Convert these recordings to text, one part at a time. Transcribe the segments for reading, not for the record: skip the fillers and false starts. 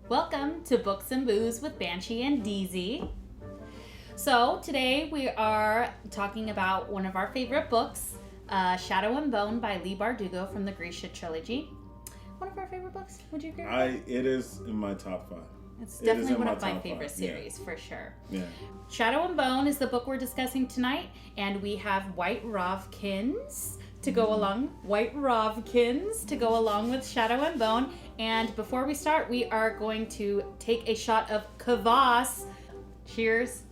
Welcome to Books and Booze with Banshee and DZ. So today we are talking about one of our favorite books, Shadow and Bone by Leigh Bardugo from the Grisha Trilogy. One of our favorite books, would you agree with that? It is in my top 5. It's definitely one of my favorite series, for sure. Yeah. Shadow and Bone is the book we're discussing tonight, and we have White Ravkins to go along. White Ravkins to go along with Shadow and Bone. And before we start, we are going to take a shot of Kávás. Cheers.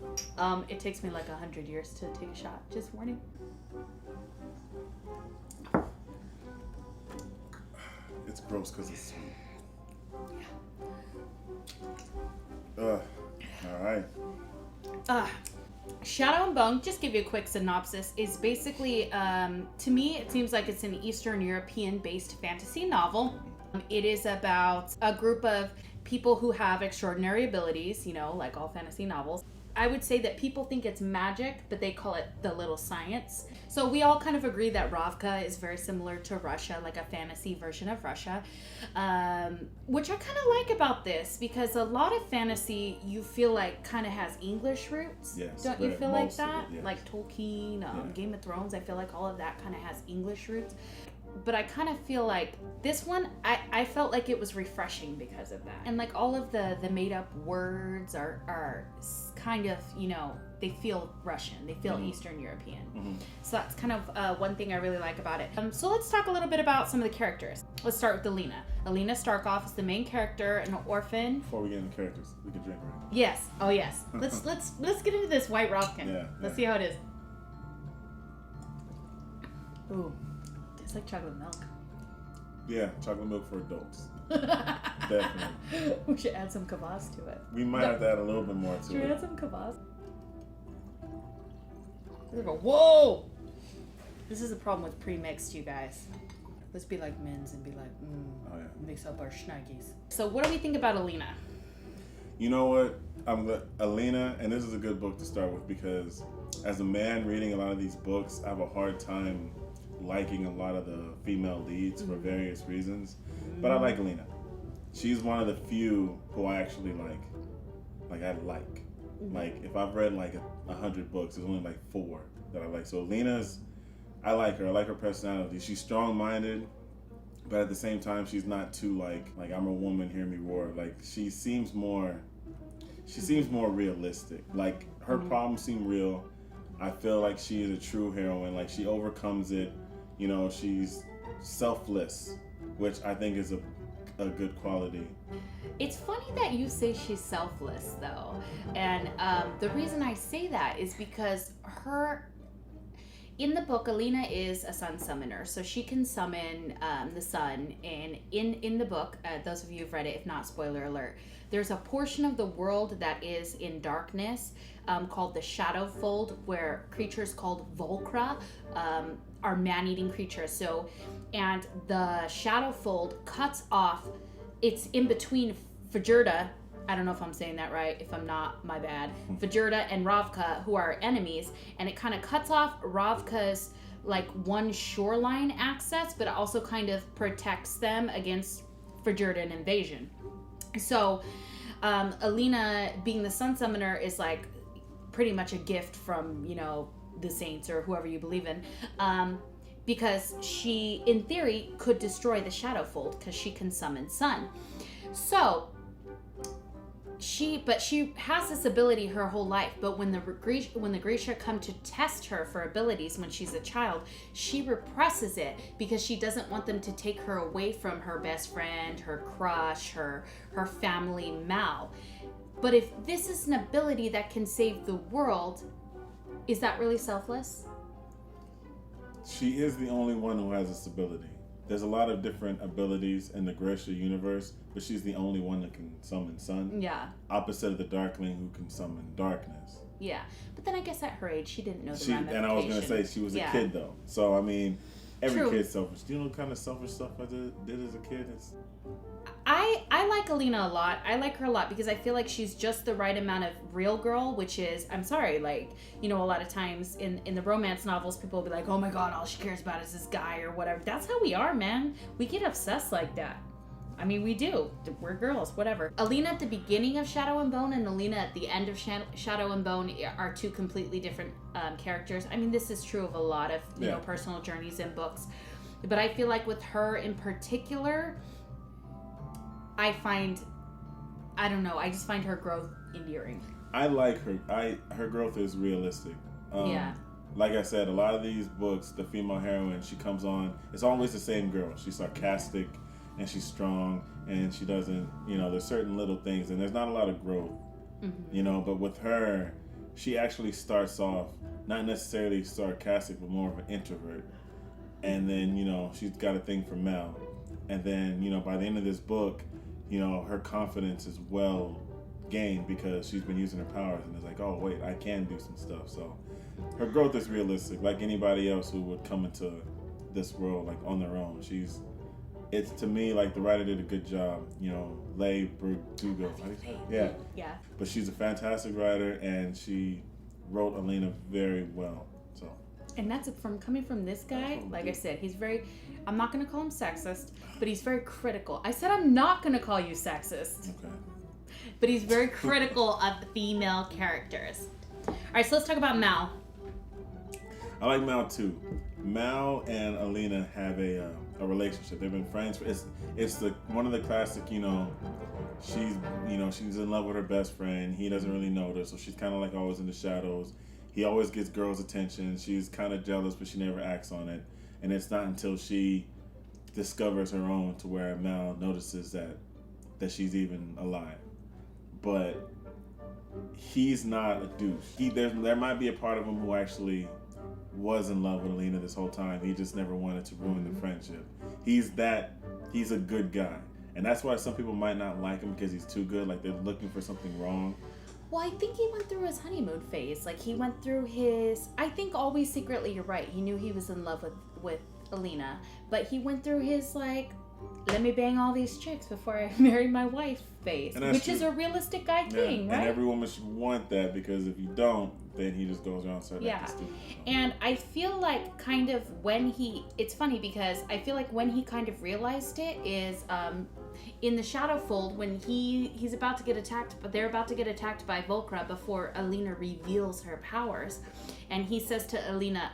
It takes me like 100 years to take a shot. Just warning. It's gross because it's sweet. Yeah. All right. Shadow and Bone, just give you a quick synopsis, is basically, to me, it seems like it's an Eastern European-based fantasy novel. It is about a group of people who have extraordinary abilities, like all fantasy novels. I would say that people think it's magic, but they call it the little science. So we all kind of agree that Ravka is very similar to Russia, like a fantasy version of Russia, which I kind of like about this, because a lot of fantasy you feel like kind of has English roots. Yes, don't you feel like that? Yes. Like Tolkien, Game of Thrones, I feel like all of that kind of has English roots. But I kind of feel like this one, I felt like it was refreshing because of that. And like all of the made up words are kind of, they feel Russian. They feel Eastern European. Mm-hmm. So that's kind of one thing I really like about it. So let's talk a little bit about some of the characters. Let's start with Alina. Alina Starkov is the main character, an orphan. Before we get into characters, we can drink, right? Yes. Oh yes. Let's get into this White Ravkin. Yeah. Let's see how it is. Ooh. It's like chocolate milk. Yeah, chocolate milk for adults. Definitely. We should add some Kávás to it. We might have to add a little bit more to Should it. we add some Kávás? Whoa! This is the problem with pre-mixed, you guys. Let's be like men's and be like, mix up our schnagies. So what do we think about Alina? You know what? Alina, and this is a good book to start with, because as a man reading a lot of these books, I have a hard time liking a lot of the female leads for various reasons, but I like Alina. She's one of the few who I actually like I like. Like if I've read like 100 books, there's only like 4 that I like. So Alina's, I like her. I like her personality. She's strong-minded, but at the same time, she's not too like I'm a woman, hear me roar. Like she seems more realistic. Like her problems seem real. I feel like she is a true heroine. Like she overcomes it. She's selfless, which I think is a good quality. It's funny that you say she's selfless, though. And the reason I say that is because in the book, Alina is a sun summoner. So she can summon the sun. And in the book, those of you who've read it, if not, spoiler alert, there's a portion of the world that is in darkness called the Shadow Fold, where creatures called Volcra are man-eating creatures. So, and the Shadow Fold cuts off, it's in between Fjorda, I don't know if I'm saying that right, if I'm not, my bad, Fjorda and Ravka, who are enemies, and it kind of cuts off Ravka's like one shoreline access, but it also kind of protects them against Fjordan invasion. So Alina, being the sun summoner, is like pretty much a gift from, the saints or whoever you believe in, because she, in theory, could destroy the Shadow Fold because she can summon sun. So she has this ability her whole life, but when the Grisha come to test her for abilities when she's a child, she represses it because she doesn't want them to take her away from her best friend, her crush, her family Mal. But if this is an ability that can save the world, is that really selfless? She is the only one who has this ability. There's a lot of different abilities in the Grisha universe, but she's the only one that can summon sun. Yeah. Opposite of the Darkling, who can summon darkness. Yeah. But then I guess at her age, she didn't know the ramifications. And I was going to say, she was a kid, though. So, I mean, every True. kid's selfish. Do you know what kind of selfish stuff I did as a kid? I like Alina a lot. I like her a lot because I feel like she's just the right amount of real girl, which is, I'm sorry, like, a lot of times in the romance novels, people will be like, oh my God, all she cares about is this guy or whatever. That's how we are, man. We get obsessed like that. I mean, we do. We're girls, whatever. Alina at the beginning of Shadow and Bone and Alina at the end of Shadow and Bone are two completely different characters. I mean, this is true of a lot of, you know, personal journeys in books. But I feel like with her in particular, I don't know, I just find her growth endearing. I like her. Her growth is realistic. Yeah. Like I said, a lot of these books, the female heroine, she comes on, it's always the same girl. She's sarcastic and she's strong and she doesn't, you know, there's certain little things and there's not a lot of growth, you know, but with her, she actually starts off not necessarily sarcastic, but more of an introvert. And then, you know, she's got a thing for Mel. And then, you know, by the end of this book, you know, her confidence is well gained because she's been using her powers and it's like, oh, wait, I can do some stuff. So her growth is realistic, like anybody else who would come into this world like on their own. It's to me like the writer did a good job, you know, Leigh Bardugo. Yeah. But she's a fantastic writer and she wrote Alina very well. So. And that's coming from this guy. Like I said, he's very, I'm not going to call him sexist, but he's very critical. I said I'm not going to call you sexist. Okay. But he's very critical of the female characters. All right, so let's talk about Mal. I like Mal too. Mal and Alina have a relationship. They've been friends for it's the one of the classic, you know, she's in love with her best friend. He doesn't really notice, so she's kind of like always in the shadows. He always gets girls' attention. She's kind of jealous, but she never acts on it. And it's not until she discovers her own to where Mal notices that she's even alive. But he's not a douche. There might be a part of him who actually was in love with Alina this whole time. He just never wanted to ruin the friendship. He's a good guy. And that's why some people might not like him because he's too good. Like they're looking for something wrong. Well, I think he went through his honeymoon phase. Like he went through I think always secretly, you're right. He knew he was in love with Alina. But he went through his like, let me bang all these chicks before I marry my wife phase. Which is a realistic guy thing, right? And every woman should want that because if you don't, then he just goes around starting acting stupid. And I feel like kind of it's funny because I feel like when he kind of realized it is in the Shadowfold when he's about to get attacked, but they're about to get attacked by Volcra before Alina reveals her powers. And he says to Alina,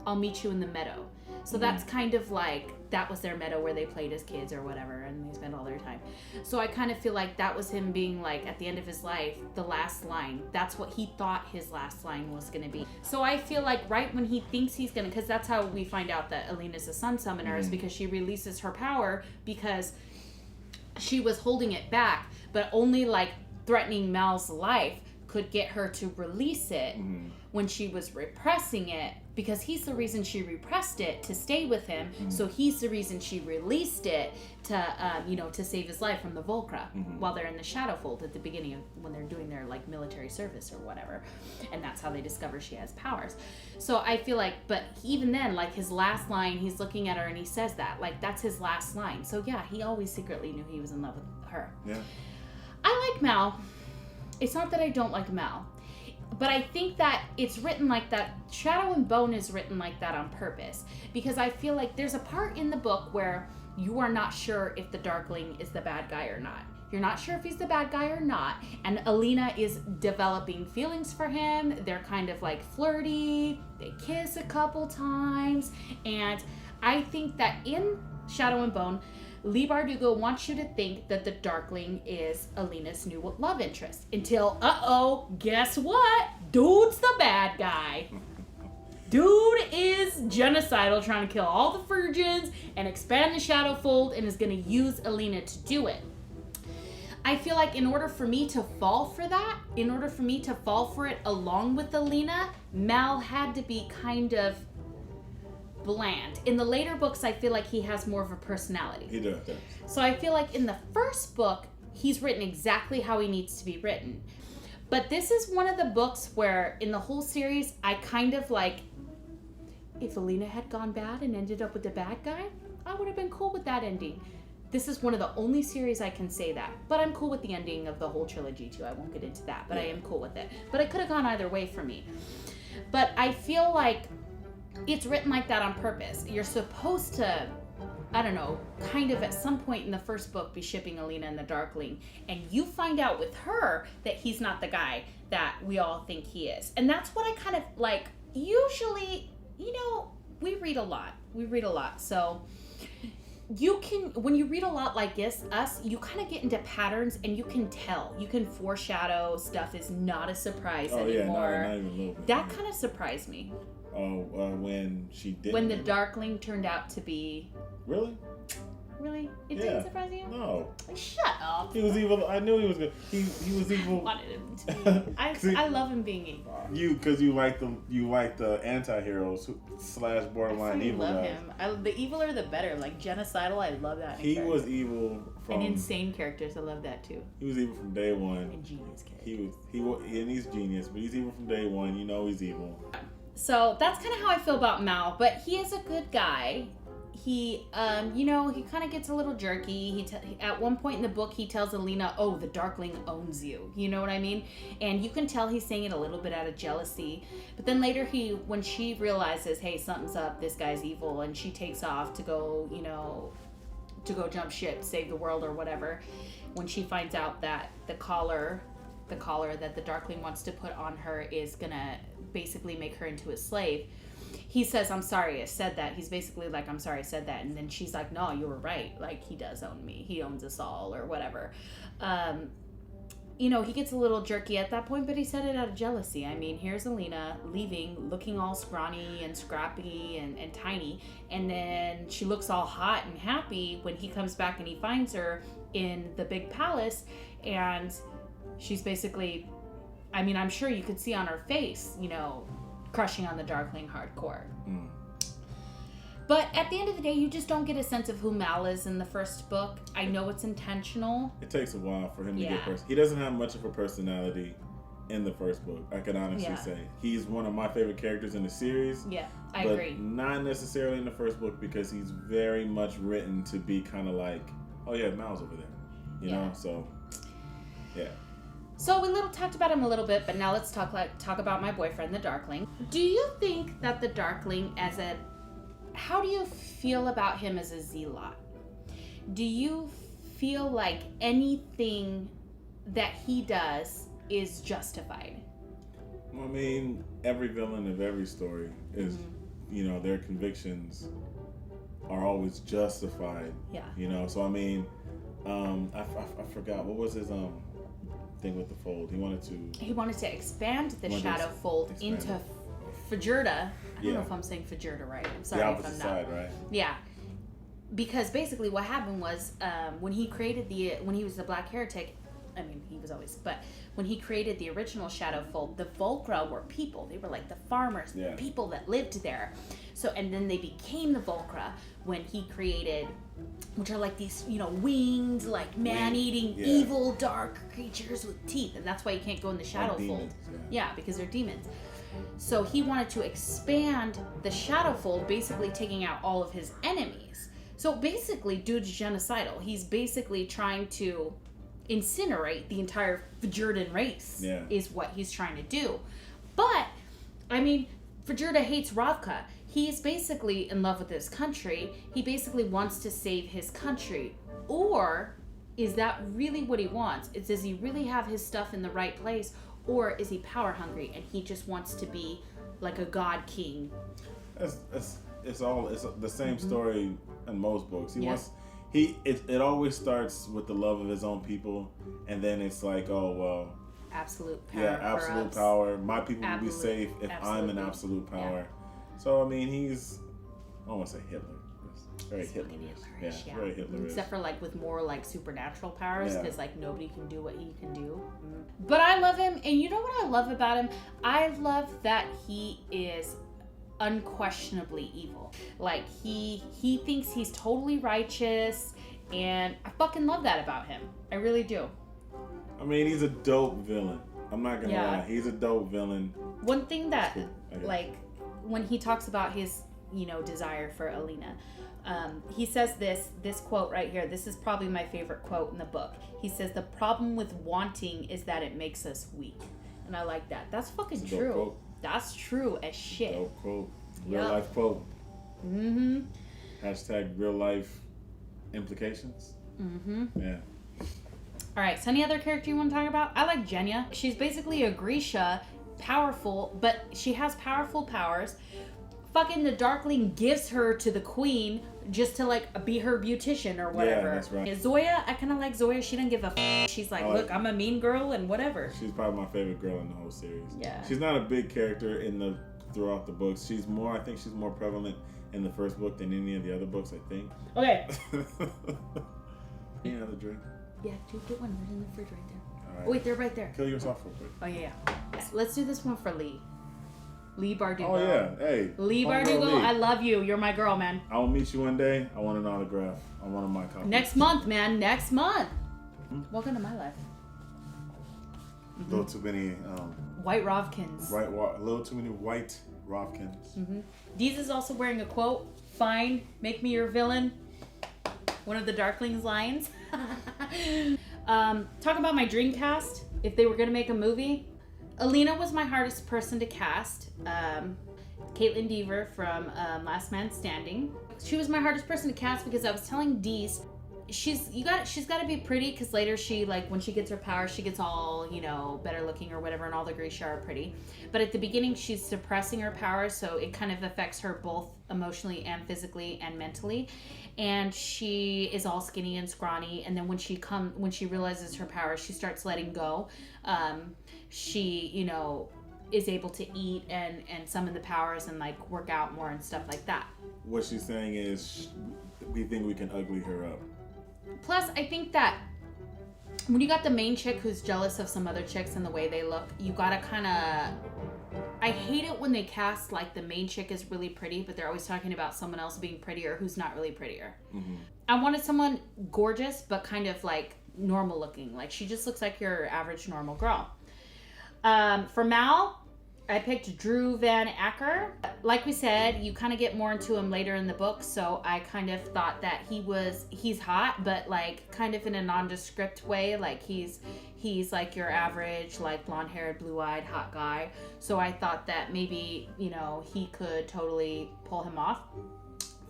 I'll meet you in the meadow. So that's kind of like, that was their meadow where they played as kids or whatever, and they spent all their time. So I kind of feel like that was him being like, at the end of his life, the last line. That's what he thought his last line was going to be. So I feel like right when he thinks he's going to, because that's how we find out that Alina's a sun summoner, is because she releases her power because she was holding it back, but only like threatening Mal's life could get her to release it when she was repressing it, because he's the reason she repressed it to stay with him. So he's the reason she released it to save his life from the Volcra while they're in the Shadowfold at the beginning of when they're doing their like military service or whatever. And that's how they discover she has powers. So I feel like, but even then, like his last line, he's looking at her and he says that, like that's his last line. So yeah, he always secretly knew he was in love with her. Yeah. I like Mal. It's not that I don't like Mal. But I think that it's written like that. Shadow and Bone is written like that on purpose. Because I feel like there's a part in the book where you are not sure if the Darkling is the bad guy or not. You're not sure if he's the bad guy or not. And Alina is developing feelings for him. They're kind of like flirty. They kiss a couple times. And I think that in Shadow and Bone, Leigh Bardugo wants you to think that the Darkling is Alina's new love interest. Until, guess what? Dude's the bad guy. Dude is genocidal, trying to kill all the virgins and expand the Shadowfold, and is going to use Alina to do it. I feel like in order for me to fall for that, in order for me to fall for it along with Alina, Mal had to be kind of bland. In the later books, I feel like he has more of a personality. He does. So I feel like in the first book, he's written exactly how he needs to be written. But this is one of the books where in the whole series, I kind of like, if Alina had gone bad and ended up with the bad guy, I would have been cool with that ending. This is one of the only series I can say that. But I'm cool with the ending of the whole trilogy too. I won't get into that, but I am cool with it. But it could have gone either way for me. But I feel like it's written like that on purpose. You're supposed to I don't know, kind of at some point in the first book be shipping Alina and the Darkling, and you find out with her that he's not the guy that we all think he is. And that's what I kind of like. Usually, you know, we read a lot. So you can, when you read a lot like this, you kind of get into patterns, and you can tell. You can foreshadow stuff is not a surprise anymore. Yeah, not even a little bit. That kind of surprised me. Oh, when she did. When the Darkling turned out to be. Really? Really? It didn't surprise you? No. Shut up. He was evil. I knew he was good. He was evil. I wanted him to be. I love him being evil. Because you like the anti-heroes / borderline evil love guys. him. The eviler the better. Like genocidal, I love that. He was evil from. And insane characters, I love that too. He was evil from day one. And genius characters. And he's genius, but he's evil from day one. You know he's evil. So that's kind of how I feel about Mal, but he is a good guy. He, you know, he kind of gets a little jerky. At one point in the book, he tells Alina, "Oh, the Darkling owns you." You know what I mean? And you can tell he's saying it a little bit out of jealousy. But then later, when she realizes, hey, something's up, this guy's evil, and she takes off to go, you know, to go jump ship, save the world or whatever. When she finds out that the collar that the Darkling wants to put on her is gonna basically make her into a slave. He says, "I'm sorry I said that." He's basically like, "I'm sorry I said that." And then she's like, "No, you were right. Like, he does own me. He owns us all," or whatever. You know, he gets a little jerky at that point, but he said it out of jealousy. I mean, here's Alina leaving, looking all scrawny and scrappy and tiny. And then she looks all hot and happy when he comes back and he finds her in the big palace. And she's basically, I mean, I'm sure you could see on her face, you know, crushing on the Darkling hardcore. Mm. But at the end of the day, you just don't get a sense of who Mal is in the first book. I know it's intentional. It takes a while for him to get he doesn't have much of a personality in the first book, I can honestly say. He's one of my favorite characters in the series. Yeah, I agree. But not necessarily in the first book, because he's very much written to be kind of like, oh yeah, Mal's over there. You know? So, yeah. So we talked about him a little bit, but now let's talk about my boyfriend, the Darkling. Do you think that the Darkling how do you feel about him as a zealot? Do you feel like anything that he does is justified? Well, I mean, every villain of every story is, you know, their convictions are always justified. Yeah. You know, so I mean, I forgot, what was his thing with the fold? He wanted to expand the Shadow Fold into Fajurda. I don't know if I'm saying Fajurda right. I'm sorry if I'm not. Side, right? Yeah. Because basically what happened was when he was the Black Heretic, I mean, he was always, but when he created the original Shadow Fold, the Volcra were people. They were like the farmers, the people that lived there. So, and then they became the Volcra when he created, which are like these, you know, winged, like man-eating, evil, dark creatures with teeth. And that's why you can't go in the Shadow Fold. Yeah, because they're demons. So he wanted to expand the Shadow Fold, basically taking out all of his enemies. So basically, dude's genocidal. He's basically trying to incinerate the entire Fajurdan race, is what he's trying to do. But, I mean, Fajurda hates Ravka. He's basically in love with his country. He basically wants to save his country. Or is that really what he wants? Does he really have his stuff in the right place? Or is he power hungry and he just wants to be like a god king? It's the same story in most books. It always starts with the love of his own people, and then it's like, oh well, absolute power. Yeah, absolute power. My people will be safe if I'm in absolute power. Yeah. So I mean, he's, I don't want to say Hitler. Very Hitler-ish. Yeah, very Hitler-ish. Except for like with more like supernatural powers, because like nobody can do what he can do. But I love him, and you know what I love about him? I love that he is unquestionably evil. Like he thinks he's totally righteous, and I fucking love that about him. I really do. I mean, he's a dope villain. I'm not gonna lie, he's a dope villain. One thing that, like, when he talks about his, you know, desire for Alina, he says this quote right here. This is probably my favorite quote in the book. He says, "The problem with wanting is that it makes us weak." And I like that. That's fucking true. That's true as shit. Dope quote. Real life quote. Hashtag real life implications. Mm-hmm. Yeah. All right, so any other character you want to talk about? I like Genya. She's basically a Grisha, powerful, but she has powerful powers. Fucking the Darkling gives her to the queen just to like be her beautician or whatever. Yeah, that's right. Zoya, I kind of like Zoya. She doesn't give a f. She's like, look, I'm a mean girl and whatever. She's probably my favorite girl in the whole series. Yeah. She's not a big character throughout the books. I think she's more prevalent in the first book than any of the other books, I think. Okay. Any other drink? Yeah, dude, get one right in the fridge right there. All right. Oh, wait, they're right there. Kill yourself real quick. Oh, yeah. Let's do this one for Leigh. Leigh Bardugo. Oh, yeah. Hey. Leigh Bardugo, I love you. You're my girl, man. I will meet you one day. I want an autograph on one of my copies. Next month, man. Next month. Welcome to my life. A little too many... White Ravkins. A little too many White Ravkins. DZ is also wearing a quote. Fine, make me your villain. One of the Darkling's lines. Talk about my dream cast. If they were going to make a movie. Alina was my hardest person to cast. Caitlin Deaver from Last Man Standing. She was my hardest person to cast because I was telling Deez, she's got to be pretty because later she, like, when she gets her power, she gets all, better looking or whatever, and all the Grisha are pretty. But at the beginning, she's suppressing her power, so it kind of affects her both emotionally and physically and mentally. And she is all skinny and scrawny, and then when she realizes her power, she starts letting go. She, is able to eat and summon the powers and like work out more and stuff like that. What she's saying is we think we can ugly her up. Plus, I think that when you got the main chick who's jealous of some other chicks and the way they look, you gotta kind of... I hate it when they cast like the main chick is really pretty, but they're always talking about someone else being prettier who's not really prettier. Mm-hmm. I wanted someone gorgeous, but kind of like normal looking. Like she just looks like your average normal girl. For Mal, I picked Drew Van Acker. Like we said, you kind of get more into him later in the book, so I kind of thought that he's hot, but like kind of in a nondescript way. Like he's like your average, like blonde-haired, blue-eyed, hot guy. So I thought that maybe, he could totally pull him off.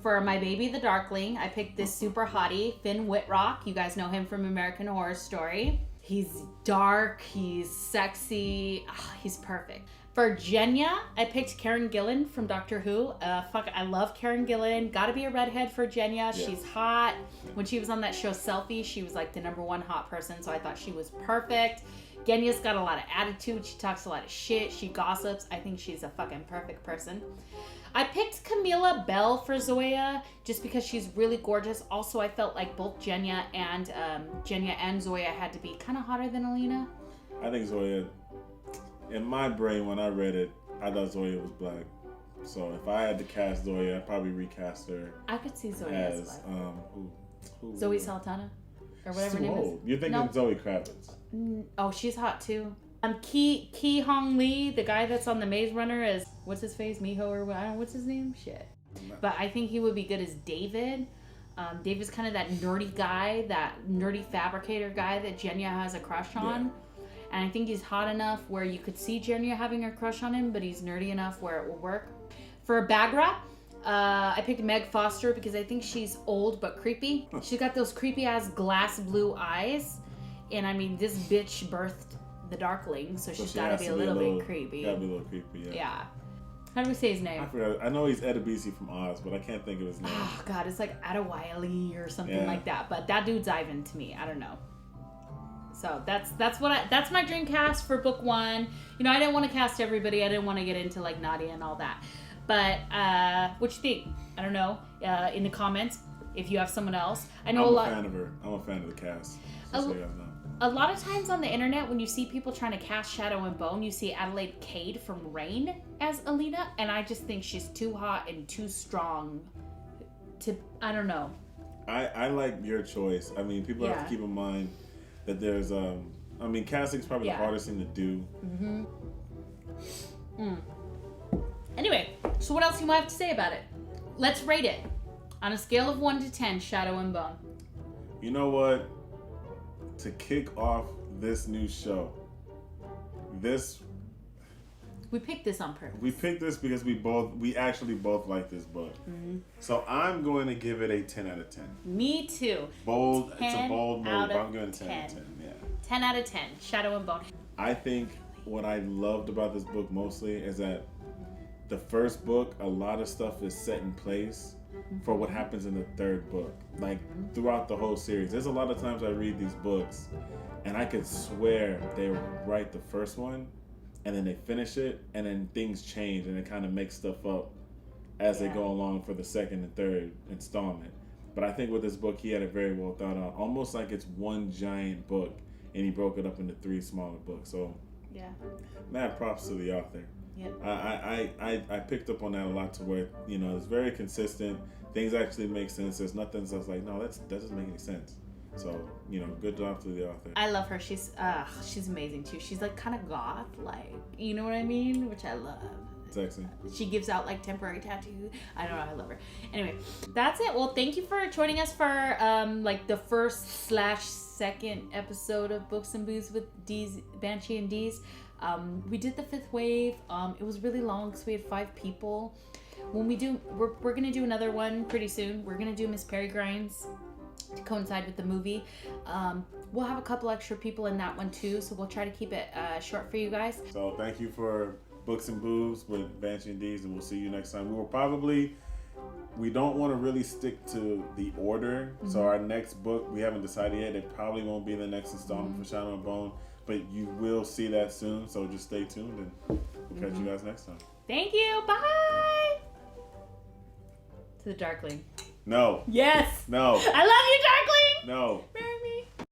For my baby, the Darkling, I picked this super hottie, Finn Whitrock. You guys know him from American Horror Story. He's dark, he's sexy, he's perfect. For Genya, I picked Karen Gillan from Doctor Who. I love Karen Gillan. Gotta be a redhead for Genya. Yeah. She's hot. When she was on that show Selfie, she was like the #1 hot person, so I thought she was perfect. Genya's got a lot of attitude. She talks a lot of shit. She gossips. I think she's a fucking perfect person. I picked Camilla Bell for Zoya just because she's really gorgeous. Also, I felt like both Genya and Zoya had to be kind of hotter than Alina. I think Zoya, in my brain when I read it, I thought Zoya was black. So if I had to cast Zoya, I'd probably recast her. I could see Zoya as black. Who Zoe Saldana? Or whatever her name is. You're thinking Zoe Kravitz. Oh, she's hot too. Ki Hong Lee, the guy that's on the Maze Runner, is what's his face, Miho or what? I don't know, what's his name? Shit. But I think he would be good as David. David's kind of that nerdy guy, that nerdy fabricator guy that Genya has a crush on. Yeah. And I think he's hot enough where you could see Genya having a crush on him, but he's nerdy enough where it will work. For Bagra, I picked Meg Foster because I think she's old but creepy. She's got those creepy ass glass blue eyes. And I mean, this bitch birthed the Darkling, so she's got to be a little bit creepy. Gotta be a little creepy, yeah. Yeah. How do we say his name? I forgot. I know he's Edibisi from Oz, but I can't think of his name. Oh God, it's like Adewale or something like that. But that dude's Ivan to me. I don't know. So that's my dream cast for book 1. I didn't want to cast everybody. I didn't want to get into like Nadia and all that. But what you think? I don't know. In the comments, if you have someone else. I know I'm a fan of her. I'm a fan of the cast. Just so you guys know. A lot of times on the internet, when you see people trying to cast Shadow and Bone, you see Adelaide Cade from Rain as Alina, and I just think she's too hot and too strong to, I don't know. I like your choice. I mean, people have to keep in mind that there's, casting's probably the hardest thing to do. Mm-hmm. Anyway, so what else do you have to say about it? Let's rate it. On a scale of 1 to 10, Shadow and Bone. You know what? To kick off this new show, this We picked this on purpose. We picked this because we actually both like this book. Mm-hmm. So I'm going to give it a 10 out of 10. Me too. Bold. It's a bold move. I'm giving it a 10 10. out of 10. Yeah. 10 out of 10. Shadow and Bone. I think what I loved about this book mostly is that the first book, a lot of stuff is set in place for what happens in the third book. Like throughout the whole series, there's a lot of times I read these books and I could swear they write the first one and then they finish it and then things change and it kind of makes stuff up as they go along for the second and third installment. But I think with this book, he had it very well thought out, almost like it's one giant book and he broke it up into 3 smaller books. So mad props to the author. Yep. I picked up on that a lot to where, you know, it's very consistent. Things actually make sense. There's nothing that's like, no, that doesn't make any sense. So, you know, good job to the author. I love her. She's amazing too. She's like kind of goth, like, you know what I mean? Which I love. Sexy. She gives out like temporary tattoo. I don't know. I love her. Anyway, that's it. Well, thank you for joining us for like the first/second episode of Books and Booze with Banshee and D's. We did the 5th wave. It was really long because we had 5 people. When we do, we're gonna do another one pretty soon. We're gonna do Miss Peregrine's to coincide with the movie. We'll have a couple extra people in that one too, so we'll try to keep it short for you guys. So thank you for Books and Booze with Banshee and D's, and we'll see you next time. We don't want to really stick to the order. So our next book, we haven't decided yet. It probably won't be the next installment for Shadow and Bone, but you will see that soon. So just stay tuned, and we'll catch you guys next time. Thank you. Bye. To the Darkling. No. Yes. No. I love you, Darkling. No. Merry